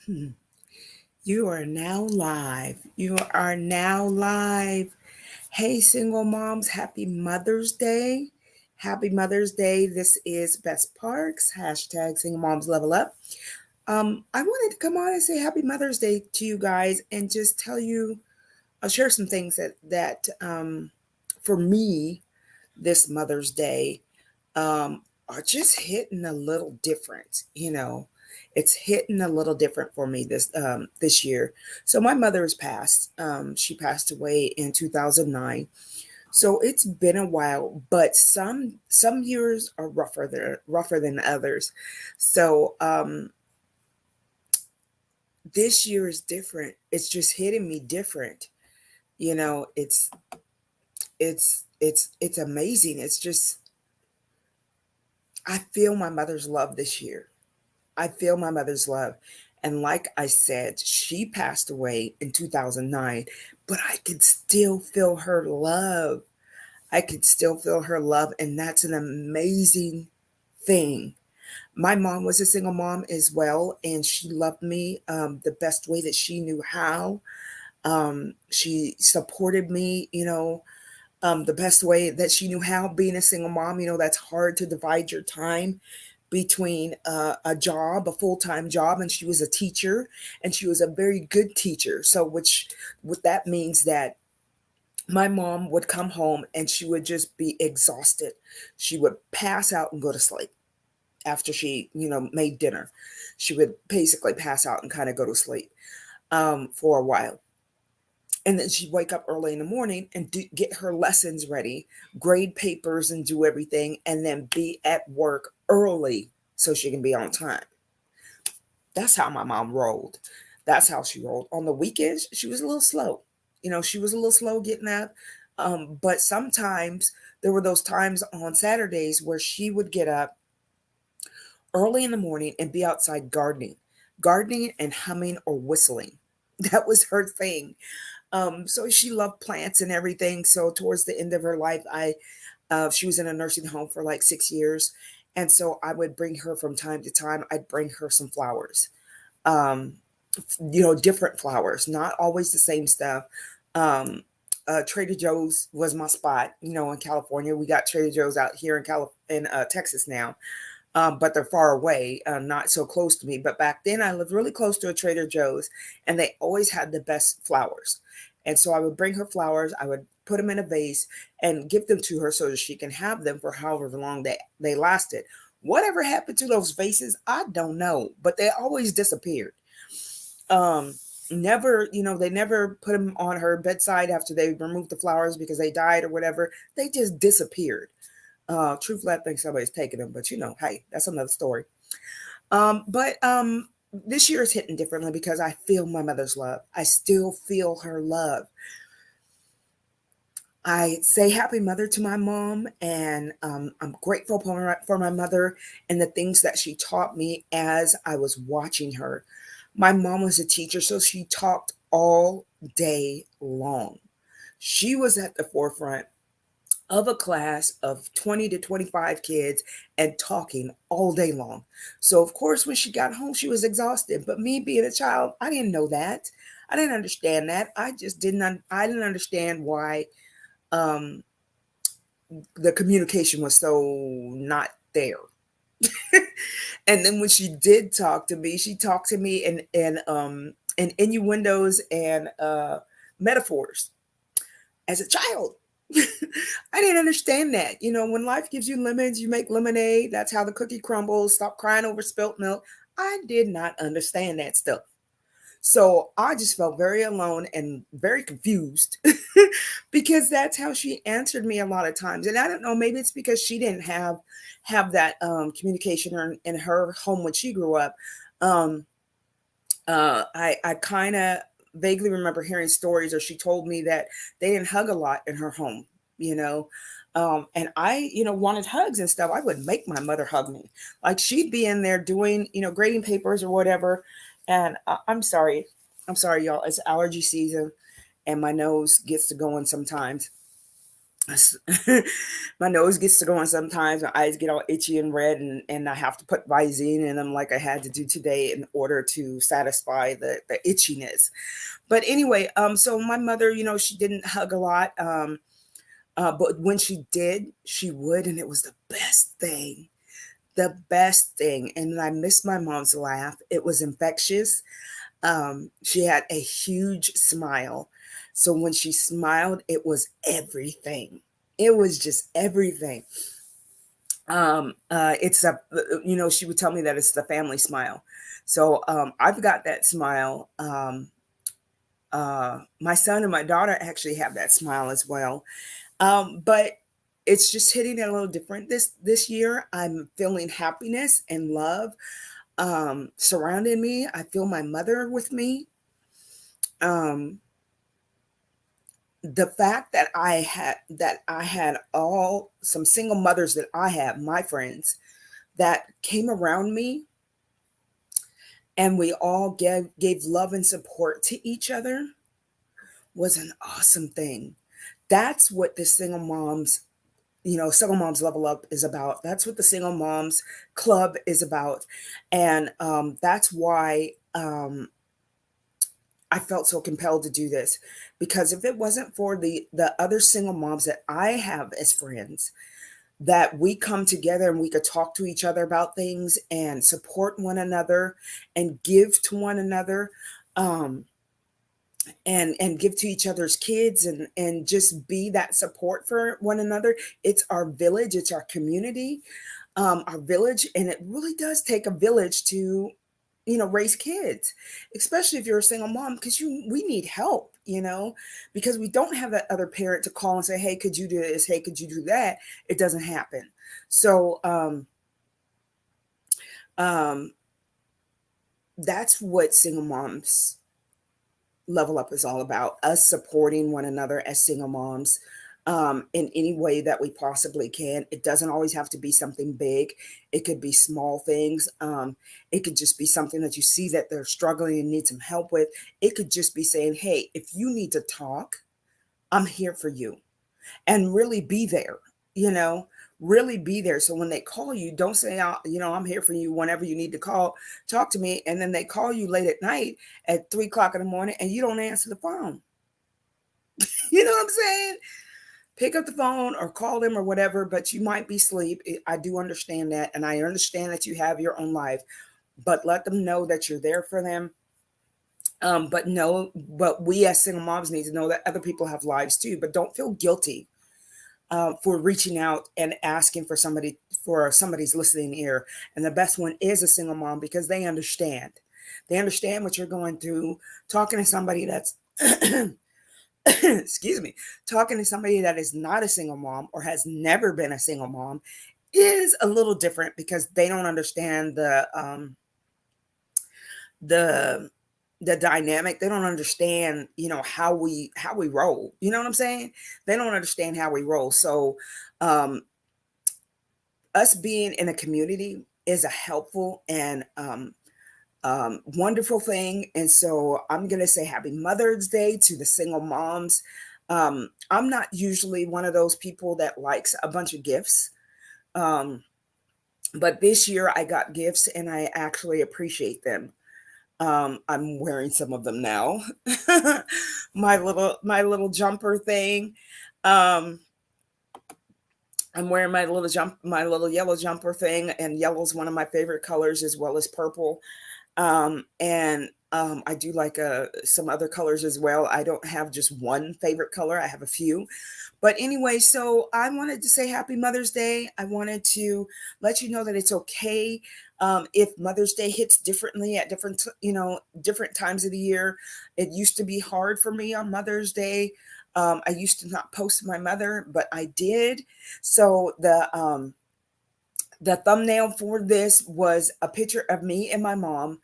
Hmm. You are now live. You are now live. Hey, single moms, happy Mother's Day. Happy Mother's Day. This is Bess Parks, hashtag single moms level up. I wanted to come on and say happy Mother's Day to you guys and just tell you, I'll share some things that for me, this Mother's Day are just hitting a little different. It's hitting a little different for me this year. So my mother has passed. She passed away in 2009. So it's been a while, but some years are rougher than others. So this year is different. It's just hitting me different. It's amazing. It's just I feel my mother's love this year. I feel my mother's love. And like I said, she passed away in 2009, but I could still feel her love. I could still feel her love. And that's an amazing thing. My mom was a single mom as well, and she loved me the best way that she knew how. She supported me, the best way that she knew how. Being a single mom, that's hard to divide your time between a job, a full-time job, and she was a teacher, and she was a very good teacher. So, what that means that my mom would come home and she would just be exhausted. She would pass out and go to sleep after she, made dinner. She would basically pass out and kind of go to sleep for a while. And then she'd wake up early in the morning and get her lessons ready, grade papers, and do everything, and then be at work early so she can be on time. That's how my mom rolled. That's how she rolled. On the weekends, she was a little slow. She was a little slow getting up. But sometimes there were those times on Saturdays where she would get up early in the morning and be outside gardening and humming or whistling. That was her thing. So she loved plants and everything. So towards the end of her life, she was in a nursing home for like 6 years, and so I would bring her from time to time. I'd bring her some flowers, um, different flowers, not always the same stuff. Um, Trader Joe's was my spot. In California, we got Trader Joe's out here in Texas now, but they're far away, not so close to me. But back then, I lived really close to a Trader Joe's, and they always had the best flowers. And so I would bring her flowers. I would put them in a vase and give them to her so that she can have them for however long they lasted. Whatever happened to those vases, I don't know, but they always disappeared. Um, Never, they never put them on her bedside after they removed the flowers because they died or whatever. They just disappeared. Truthfully, I think somebody's taking them, but hey, that's another story. But this year is hitting differently because I feel my mother's love. I still feel her love. I say happy mother to my mom, and I'm grateful for my mother and the things that she taught me as I was watching her. My mom was a teacher, so she talked all day long. She was at the forefront of a class of 20 to 25 kids and talking all day long. So, of course, when she got home, she was exhausted. But me being a child, I didn't know that. I didn't understand that. I didn't understand why um, the communication was so not there. And then when she did talk to me, she talked to me in innuendos and metaphors as a child. I didn't understand that. When life gives you lemons, you make lemonade. That's how the cookie crumbles. Stop crying over spilt milk. I did not understand that stuff. So I just felt very alone and very confused because that's how she answered me a lot of times. And I don't know, maybe it's because she didn't have that communication in her home when she grew up. Um, I kind of vaguely remember hearing stories, or she told me that they didn't hug a lot in her home, you know. And I, wanted hugs and stuff. I would make my mother hug me. Like she'd be in there doing, grading papers or whatever. And I'm sorry, y'all. It's allergy season, and my nose gets to going sometimes. s- my nose gets to going sometimes. My eyes get all itchy and red, and I have to put Visine in them like I had to do today in order to satisfy the itchiness. But anyway, so my mother, she didn't hug a lot. But when she did, she would, and it was the best thing. The best thing. And I miss my mom's laugh. It was infectious. She had a huge smile. So when she smiled, it was everything. It was just everything. It's a, she would tell me that it's the family smile. So I've got that smile. My son and my daughter actually have that smile as well. But it's just hitting it a little different this year. I'm feeling happiness and love surrounding me. I feel my mother with me. Um, the fact that I had all some single mothers that I have, my friends, that came around me, and we all gave love and support to each other was an awesome thing. That's what the single moms level up is about. That's what the single moms club is about. And that's why I felt so compelled to do this, because if it wasn't for the other single moms that I have as friends, that we come together and we could talk to each other about things and support one another and give to one another, um, and give to each other's kids, and just be that support for one another. It's our village, it's our community, our village, and it really does take a village to raise kids, especially if you're a single mom, because we need help, because we don't have that other parent to call and say, hey, could you do this, hey, could you do that. It doesn't happen. So um that's what single moms level up is all about, us supporting one another as single moms, in any way that we possibly can. It doesn't always have to be something big. It could be small things. It could just be something that you see that they're struggling and need some help with. It could just be saying, hey, if you need to talk, I'm here for you. And really be there, you know, really be there. So when they call you, don't say, I'm here for you whenever you need to talk to me. And then they call you late at night at 3 o'clock in the morning and you don't answer the phone. You know what I'm saying? Pick up the phone or call them or whatever, but you might be asleep. I do understand that. And I understand that you have your own life, but let them know that you're there for them. But we as single moms need to know that other people have lives too, but don't feel guilty for reaching out and asking for somebody's listening ear. And the best one is a single mom, because they understand. They understand what you're going through. Talking to somebody that's excuse me, talking to somebody that is not a single mom or has never been a single mom is a little different, because they don't understand the the dynamic. They don't understand, how we roll. You know what I'm saying? They don't understand how we roll. So um us being in a community is a helpful and wonderful thing. And so I'm going to say happy Mother's Day to the single moms. I'm not usually one of those people that likes a bunch of gifts. Um, but this year I got gifts and I actually appreciate them. I'm wearing some of them now. My little jumper thing. Um, I'm wearing my little yellow jumper thing, and yellow's one of my favorite colors, as well as purple. And I do like some other colors as well. I don't have just one favorite color. I have a few. But anyway, so I wanted to say happy Mother's Day. I wanted to let you know that it's okay if Mother's Day hits differently at different times of the year. It used to be hard for me on Mother's Day. I used to not post my mother, but I did. So the thumbnail for this was a picture of me and my mom.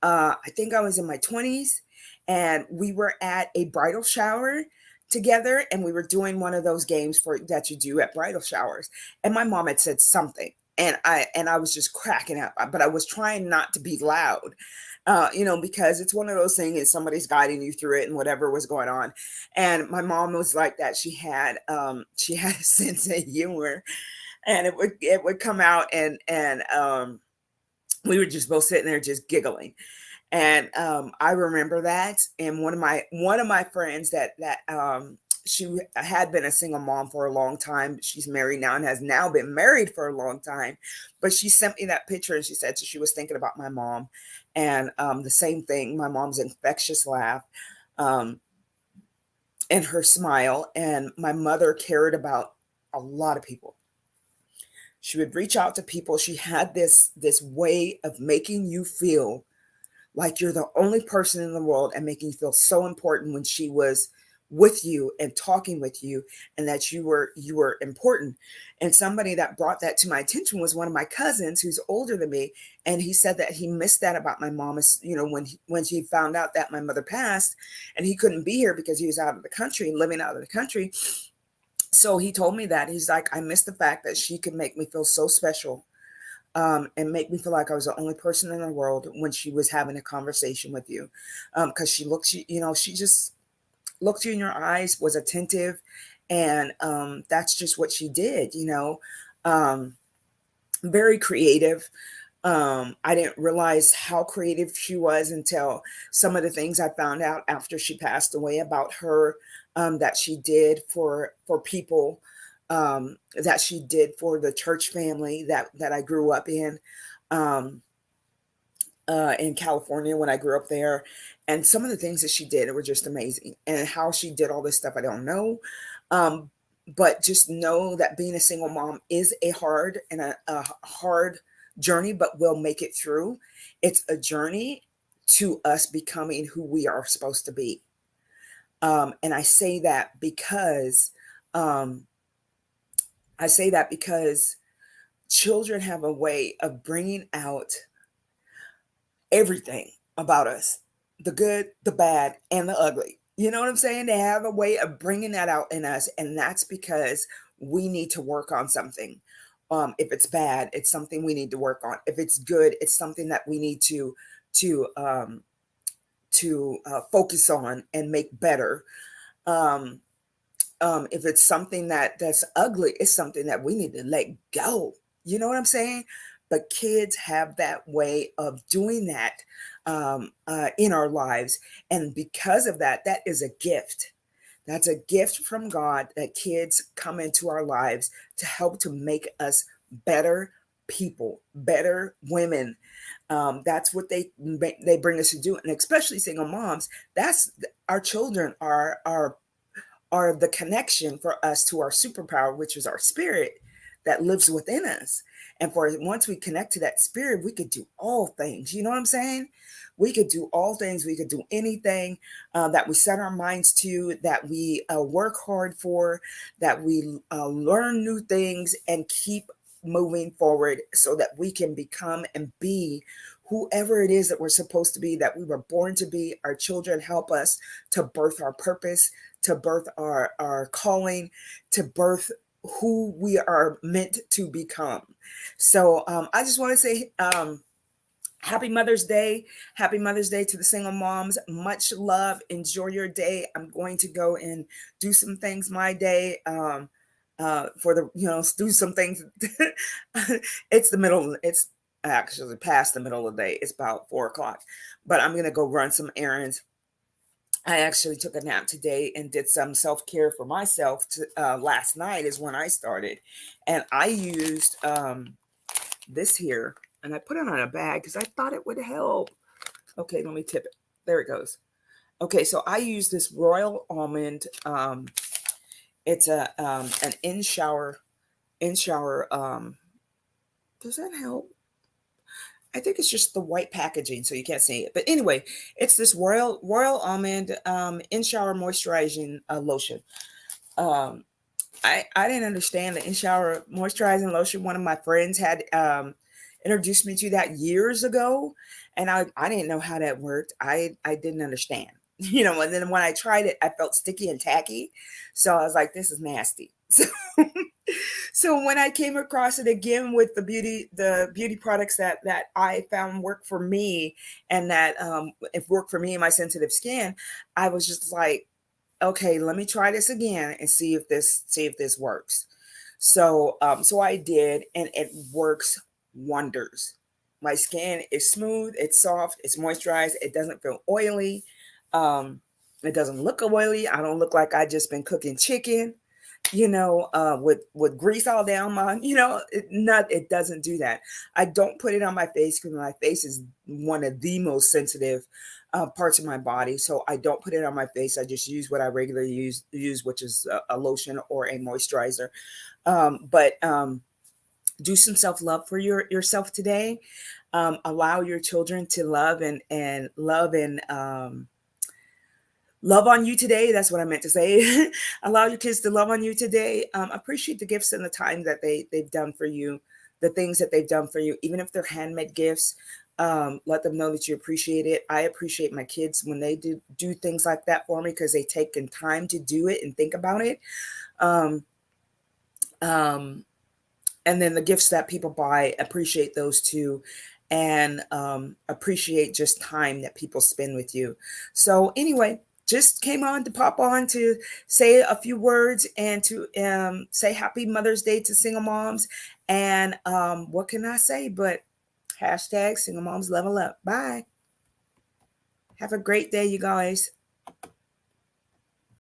I think I was in my 20s, and we were at a bridal shower together, and we were doing one of those games for that you do at bridal showers. And my mom had said something. And I was just cracking up, but I was trying not to be loud, because it's one of those things, is somebody's guiding you through it and whatever was going on. And my mom was like that. She had a sense of humor, and it would come out, and we were just both sitting there just giggling. And I remember that. And one of my friends that she had been a single mom for a long time. She's married now and has now been married for a long time. But she sent me that picture, and she said she was thinking about my mom, and the same thing. My mom's infectious laugh, um, and her smile. And my mother cared about a lot of people. She would reach out to people. She had this way of making you feel like you're the only person in the world, and making you feel so important when she was with you and talking with you, and that you were important. And somebody that brought that to my attention was one of my cousins who's older than me, and he said that he missed that about my mom, when she found out that my mother passed, and he couldn't be here because he was out of the country, living out of the country. So he told me that, he's like, I miss the fact that she could make me feel so special, and make me feel like I was the only person in the world when she was having a conversation with you. Because she just looked you in your eyes, was attentive, and that's just what she did. Um, Very creative. I didn't realize how creative she was until some of the things I found out after she passed away about her, that she did for people, that she did for the church family that I grew up um, in California when I grew up there. And some of the things that she did were just amazing. And how she did all this stuff, I don't know. Um, but just know that being a single mom is a hard journey, but we'll make it through. It's a journey to us becoming who we are supposed to be. And um, I say that because children have a way of bringing out everything about us, the good, the bad, and the ugly. You know what I'm saying? They have a way of bringing that out in us. And that's because we need to work on something. If it's bad, it's something we need to work on. If it's good, it's something that we need to focus on and make better. Um, if it's something that's ugly, it's something that we need to let go. You know what I'm saying? But kids have that way of doing that, in our lives, and because of that, that is a gift. That's a gift from God, that kids come into our lives to help to make us better people, better women. That's what they bring us to do, and especially single moms. That's our children are the connection for us to our superpower, which is our spirit that lives within us. And for once we connect to that spirit, we could do all things. You know what I'm saying? We could do all things. We could do anything, that we set our minds to, that we work hard for, that we learn new things and keep moving forward, so that we can become and be whoever it is that we're supposed to be, that we were born to be. Our children help us to birth our purpose, to birth our calling, to birth who we are meant to become. So I just want to say, happy Mother's Day. Happy Mother's Day to the single moms. Much love. Enjoy your day. I'm going to go and do some things my day. Do some things. It's actually past the middle of the day. It's about 4 o'clock, but I'm going to go run some errands. I actually took a nap today and did some self care for myself. Last night is when I started, and I used this here, and I put it on a bag because I thought it would help. Okay, let me tip it. There it goes. Okay, so I use this Royal Almond. It's an in shower. Does that help? I think it's just the white packaging, so you can't see it. But anyway, it's this Royal Almond in shower moisturizing lotion. Um, I didn't understand the in shower moisturizing lotion. One of my friends had introduced me to that years ago, and I didn't know how that worked. I didn't understand, And then when I tried it, I felt sticky and tacky, so I was like, "This is nasty." So So when I came across it again with the beauty products that I found work for me, and that if work for me and my sensitive skin, I was just like, okay, let me try this again and see if this works. So I did, and it works wonders. My skin is smooth, it's soft, it's moisturized, it doesn't feel oily. Um, it doesn't look oily. I don't look like I just been cooking chicken, with grease all down my, it doesn't do that. I don't put it on my face because my face is one of the most sensitive parts of my body. So I don't put it on my face. I just use what I regularly use, which is a lotion or a moisturizer. But do some self love for yourself today. Allow your children to love on you today. That's what I meant to say. Allow your kids to love on you today. Appreciate the gifts and the time that they've done for you, the things that they've done for you, even if they're handmade gifts. Let them know that you appreciate it. I appreciate my kids when they do things like that for me, because they take in time to do it and think about it. Um, um, and then the gifts that people buy, appreciate those too, and appreciate just time that people spend with you. So anyway, just came on to pop on to say a few words and to say happy Mother's Day to single moms. And what can I say but hashtag single moms level up. Bye. Have a great day, you guys.